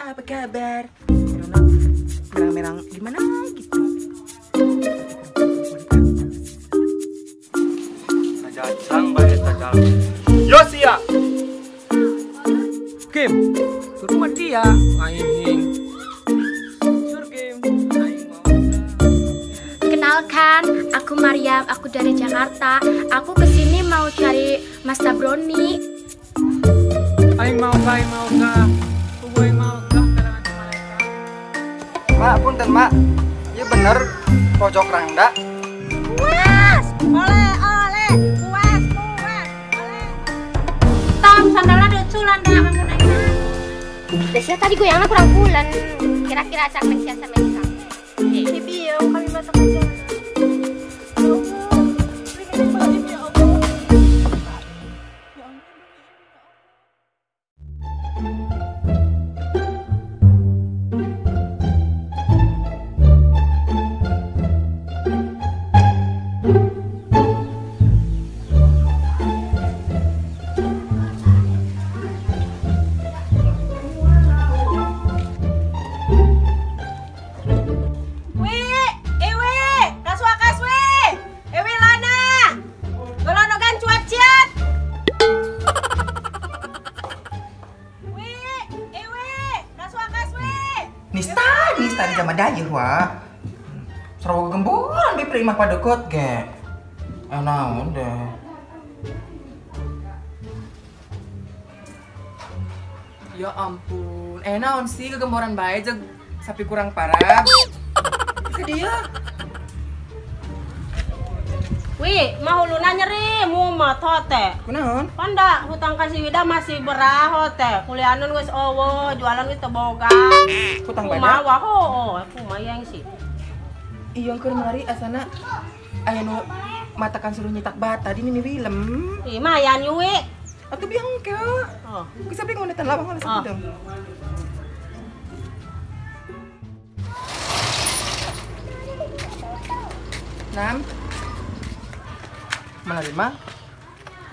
apa kabar? Merang-merang gimana gitu? Sajajang bae tajal. Yosia. Kim, ke rumah dia ngahing. Sur Kim, aing mau. Kenalkan, aku Mariam, aku dari Jakarta. Aku kesini mau cari Mas Tabroni. Aing mau ka, Kubu aing mau ka karangan malaikat. Mak, punten mak. Iya bener, pojok rangda. Puas, oleh, puas, oleh. Tom, sandalnya ada culan dah, bangun aja. Biasanya tadi gue yang kurang bulan. Kira-kira acak mensiasa mensiasa. Si Bio, kami batak aja. Nista di zaman daya wah. Serawa gemboran bipri mah pada kot ge. Naon deh. Ya ampun, naon sih kegemboran bae jeung sapi kurang parah. Ke dia. Wi, mah huluna nyeri, mumet hote. Kunaon? Panda, hutang kasih wida masih berah hote. Kulianan geus eueuh, jualan geus teu boga. Hutang Kumaha badak. wah ho, kumaha yang sih. Iya keur mari asana aya nu matakan suruh nyetak bata di mini film. Ih, mayan yu wi. Atuh biang ke. Oh. Geus sapi ngonetan lawang Oh. dong. Nam. Menerima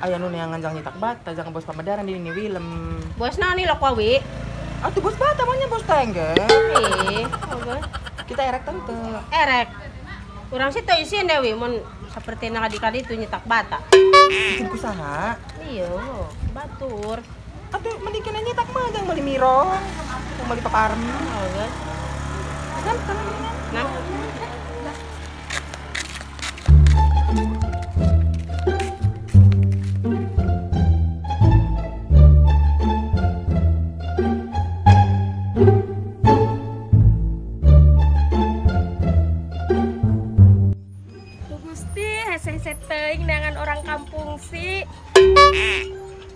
aya nu neangan jang nyetak bata jang bos pamadaran di mini film. Bosna nih lo wi. Atuh bos bata mah bos tengge. Ih, oke. Kita erek tante. Erek. Urang sih teu isin deh wi mun saperti kadi itu nyetak bata. Bikin kusaha. Iya, batur. Atuh mending nyetak mah jang beli mirong. Mau beli paparem. Oke. Nam kan. Nah, Gusti, hese-hese teuing dengan orang kampung sih.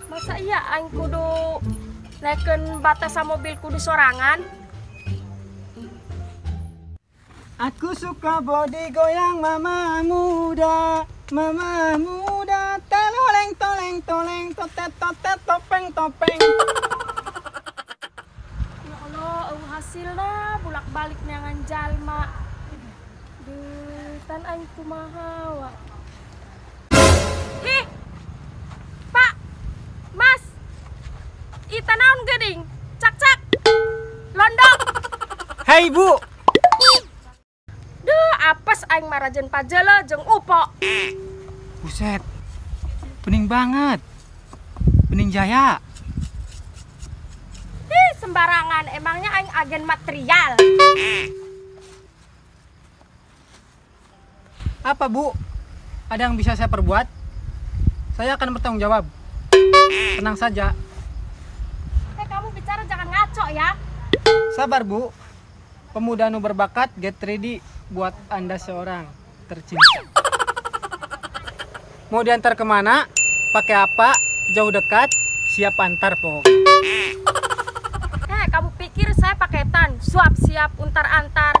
Masa iya aing kudu naikeun batas mobil kudu sorangan? Aku suka body goyang mama muda, teloleng totet topeng. Ya Allah, hasilna bulak-balik neangan jalma. Tan aing kumaha wa. Ih. Pak. Mas. Ita naon geuning? Cak. Londok. Hei Bu, Duh, apes aing marajen pajela jeung upo. buset, bening banget, bening jaya. Ih, sembarangan, emangnya aing agen material. Apa Bu? Ada yang bisa saya perbuat? Saya akan bertanggung jawab. Tenang saja. Kamu bicara jangan ngaco ya. Sabar Bu. Pemuda nu berbakat get ready buat Anda seorang tercinta. Mau diantar kemana? Pakai apa? Jauh dekat? Siap antar pokoknya. Kamu pikir saya paketan, suap siap untar-antar.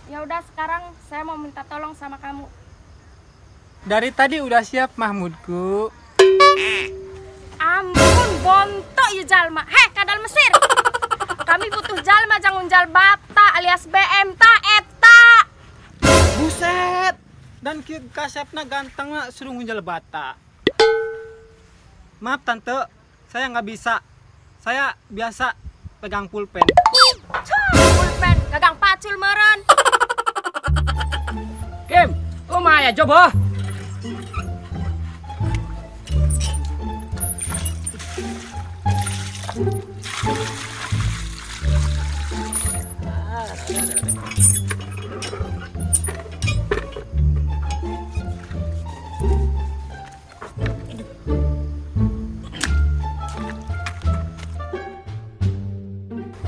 Ya udah sekarang saya mau minta tolong sama kamu. Dari tadi udah siap Mahmudku. Ampun, bontok ya jalma. Kadal Mesir. Kami butuh jalma jangan unjal bata alias BM ta eta. Buset. Dan kasepna ganteng suruh ngunjal bata. Maaf tante, saya nggak bisa. Saya biasa pegang pulpen. Pulpen gagang pacul meren. Kim, kumaya coba.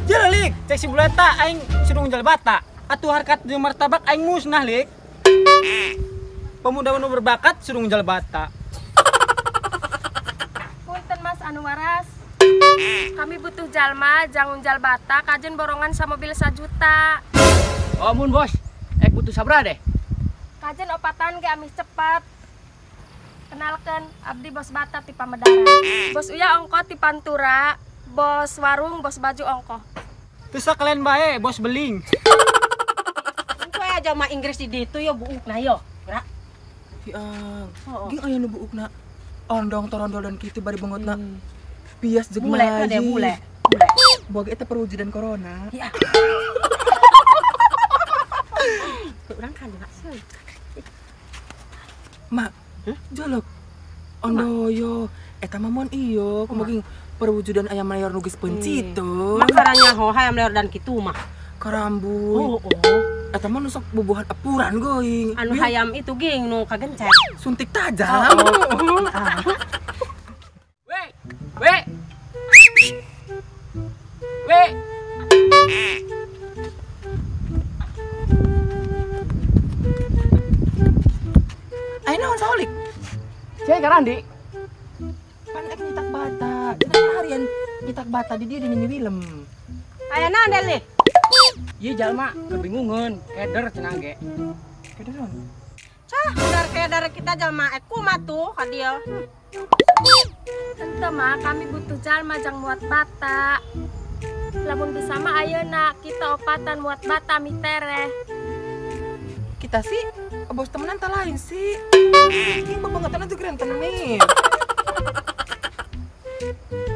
Jalik, cek si buleta aing suruh ngjal bata. Atuh harkat di martabak aing musnah, Lik. Pemuda anu berbakat suruh ngjal bata. Punten Mas anu waras. Kami butuh jalma jangan unjal bata kajen borongan sama mobil 1 juta. Oh mun bos, butuh sabra deh. Kajen opatan ge amis cepat. Kenalkan abdi bos bata ti Pamedara. Bos Uya ongko ti Pantura. Bos warung, bos baju ongko. Terus kalian bae, bos beling. Engko aja mah Inggris di ditu yo buukna yo. Gerak. Hiang, Oh. ging aya nu buukna. Ondong torondol dan kitu bari bengotna. Bias jeung Bule teh deh bule. Boga eta perwujudan corona. Iya. Urang kan enggak sih. Mak, jolok. Ondoyo, eta mah mon iyo, kumaging perwujudan ayam layar nugis pencito. Makaranya ho hayam leor dan kitu mah. Karambuy. Eta mah nusok bubuhan apuran going. Anu hayam itu ging nu kagencet. Suntik tajam. Weh. Ayo naon saolik. Cek Karandi. Pan ek nyitak bata. Cenah harian nyitak bata di dieu di Willem. Aya naon Delik? Ieu jalma kebingungan, keder cenah ge. Kederon. Cah, benar kayak dari kita jalma kumaha tuh ka dieu. Tente mah kami butuh jalma jang muat bata. Lamun bisa mah ayeuna kita opatan muat bata mitere. Kita sih bos temenan tak lain sih. Ini babangatan aja keren temen.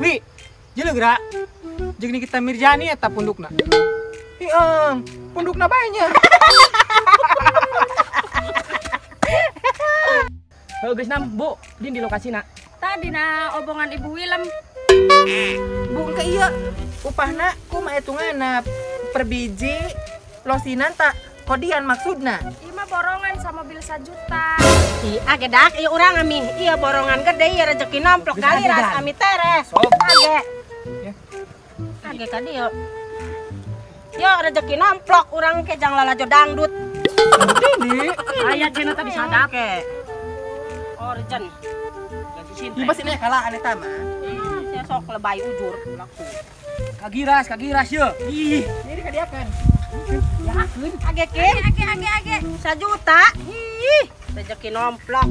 Wi, jelu gerak. Jeung Nikita Mirjani eta pundukna. Hiang, pundukna banyak. Geus nam, Bu, din di lokasina. Tadi na obongan Ibu Willem. Bukan ke iya. Upahna kumaha hitunganna per biji losinan tak kodian maksudna. Ima borongan sama mobil 1 juta. Ih, agedak ieu urang ami. Ieu borongan gede ieu rezeki nomplok kali ras ami teres. Age. Ya. Age ka dieu. Yo rezeki nomplok urang ke jang lalajo dangdut. Ini. Aya cenah tadi sadap. Oke. Origin. Ini pasti ini kalah aneh tama. Saya sok lebay ujur laku. Kagiras yeuh. Ih, Ini kadiakan. Age ke? Age. 1 juta. Ih, rezeki nomplok.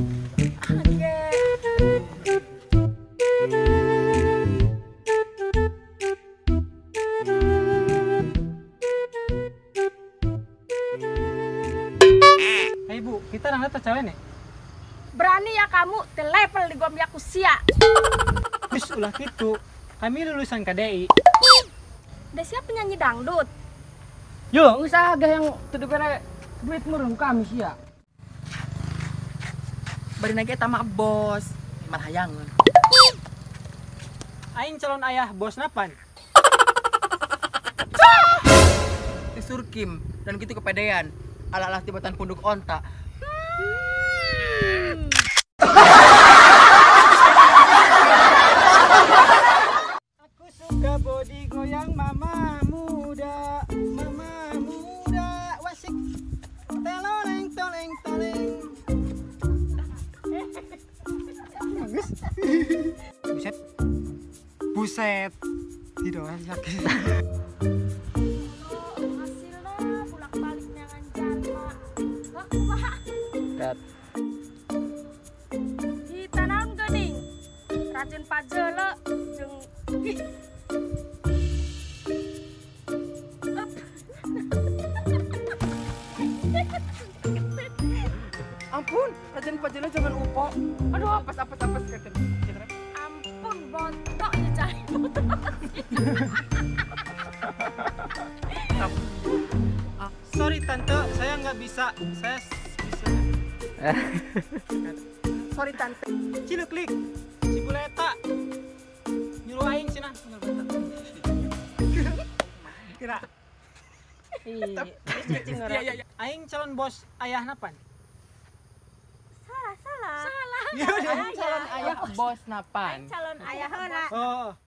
Hei Bu, kita nang eta cewek nih. Berani ya kamu te level di gom yaku sia. Terus ulah kitu. Kami lulusan KDI. Udah siap penyanyi dangdut. Yo, usaha gah yang teu bere duit meureun kami sia. Bari nage eta mah bos. Malah hayangeun. Aing calon ayah bos napan. Si Surkim dan gitu kepedean. Ala-ala tibatan punduk onta. Aku suka body goyang mama muda. Wasik. Teloreng toleng. Bagus. Buset. Tidak sakit. Hasilnya bolak-balik dengan jalma. Wah. Kat. Di tanaun geuning. Rajin pajeule jeung Ampun, rajan pajana jangan upo. Aduh, apes kata. ampun botok ya cai. bisa. Saya bisa. Sorry tante. Ciluk lik. Si Buleta nyuruh aing cenah. Kira. Iya. Iya. Aing calon bos ayah napan? Salah. Calon ayah bos napan. Calon ayah heula. Oh.